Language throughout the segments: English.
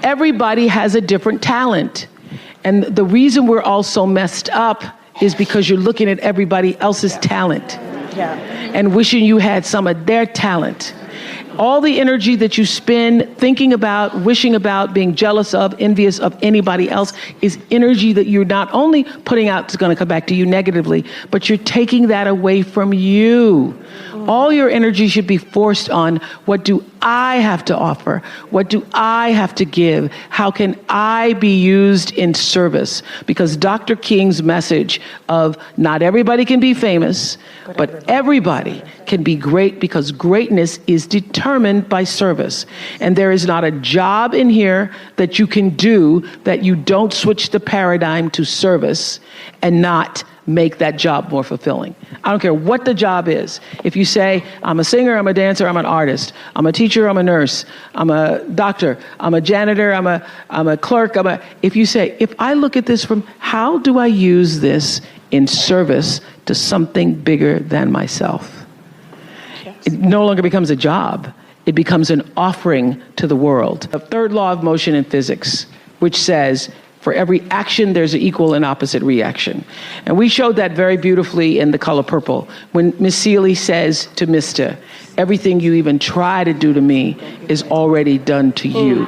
Everybody has a different talent. And the reason we're all so messed up is because you're looking at everybody else's talent and wishing you had some of their talent. All the energy that you spend thinking about, wishing about, being jealous of, envious of anybody else is energy that you're not only putting out, it's going to come back to you negatively, but you're taking that away from you. All your energy should be forced on, what do I have to offer? What do I have to give? How can I be used in service? Because Dr. King's message of not everybody can be famous, but everybody can be great, because greatness is determined by service. And there is not a job in here that you can do that you don't switch the paradigm to service and not make that job more fulfilling. I don't care what the job is. If you say, I'm a singer, I'm a dancer, I'm an artist, I'm a teacher, I'm a nurse, I'm a doctor, I'm a janitor, I'm a clerk, if you say, if I look at this from, how do I use this in service to something bigger than myself? It no longer becomes a job. It becomes an offering to the world. The third law of motion in physics, which says, for every action, there's an equal and opposite reaction. And we showed that very beautifully in The Color Purple, when Miss Seeley says to Mr., everything you even try to do to me is already done to you.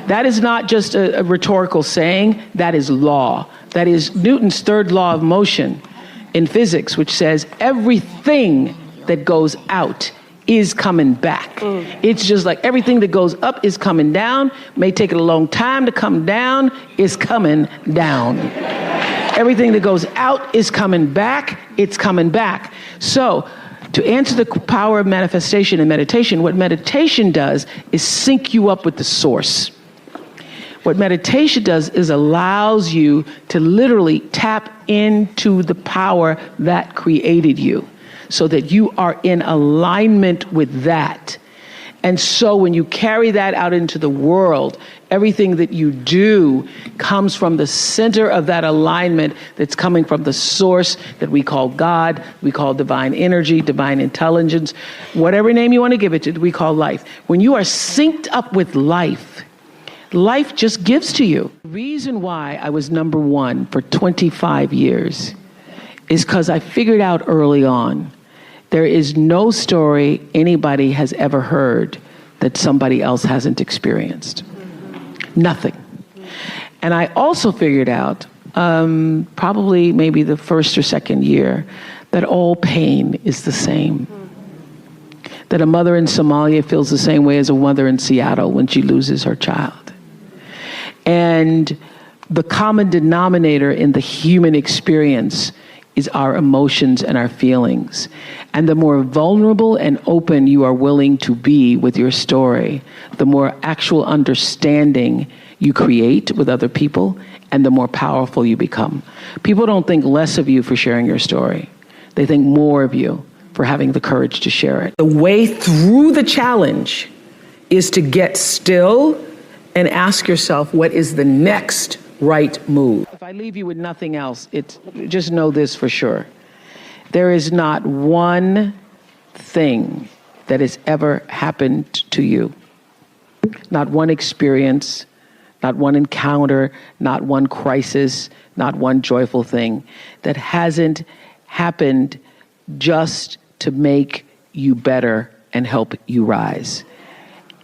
That is not just a rhetorical saying, that is law. That is Newton's third law of motion in physics, which says everything that goes out is coming back. It's just like everything that goes up is coming down. May take it a long time to come down, is coming down. Everything that goes out is coming back, it's coming back. So to answer the power of manifestation and meditation, what meditation does is sync you up with the source. What meditation does is allows you to literally tap into the power that created you, so that you are in alignment with that. And so when you carry that out into the world, everything that you do comes from the center of that alignment that's coming from the source that we call God, we call divine energy, divine intelligence, whatever name you want to give it to, we call life. When you are synced up with life, life just gives to you. The reason why I was number one for 25 years is because I figured out early on, there is no story anybody has ever heard that somebody else hasn't experienced. Nothing. And I also figured out, probably maybe the first or second year, that all pain is the same. That a mother in Somalia feels the same way as a mother in Seattle when she loses her child. And the common denominator in the human experience is our emotions and our feelings. And the more vulnerable and open you are willing to be with your story, the more actual understanding you create with other people, and the more powerful you become. People don't think less of you for sharing your story. They think more of you for having the courage to share it. The way through the challenge is to get still and ask yourself, what is the next right move? If I leave you with nothing else, just know this for sure. There is not one thing that has ever happened to you, not one experience, not one encounter, not one crisis, not one joyful thing that hasn't happened just to make you better and help you rise.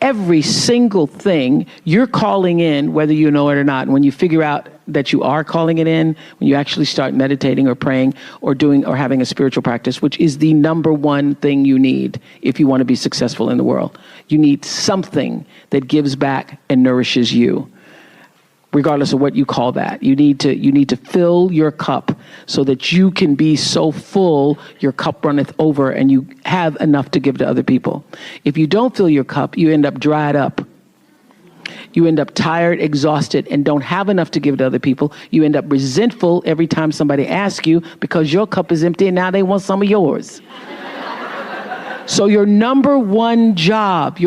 Every single thing you're calling in, whether you know it or not, when you figure out that you are calling it in, when you actually start meditating or praying or doing or having a spiritual practice, which is the number one thing you need if you want to be successful in the world. You need something that gives back and nourishes you, regardless of what you call that. You need to fill your cup so that you can be so full your cup runneth over and you have enough to give to other people. If you don't fill your cup, you end up dried up. You end up tired, exhausted, and don't have enough to give to other people. You end up resentful every time somebody asks you because your cup is empty and now they want some of yours. So your number one job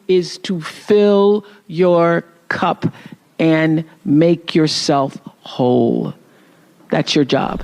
is to fill your cup and make yourself whole. That's your job.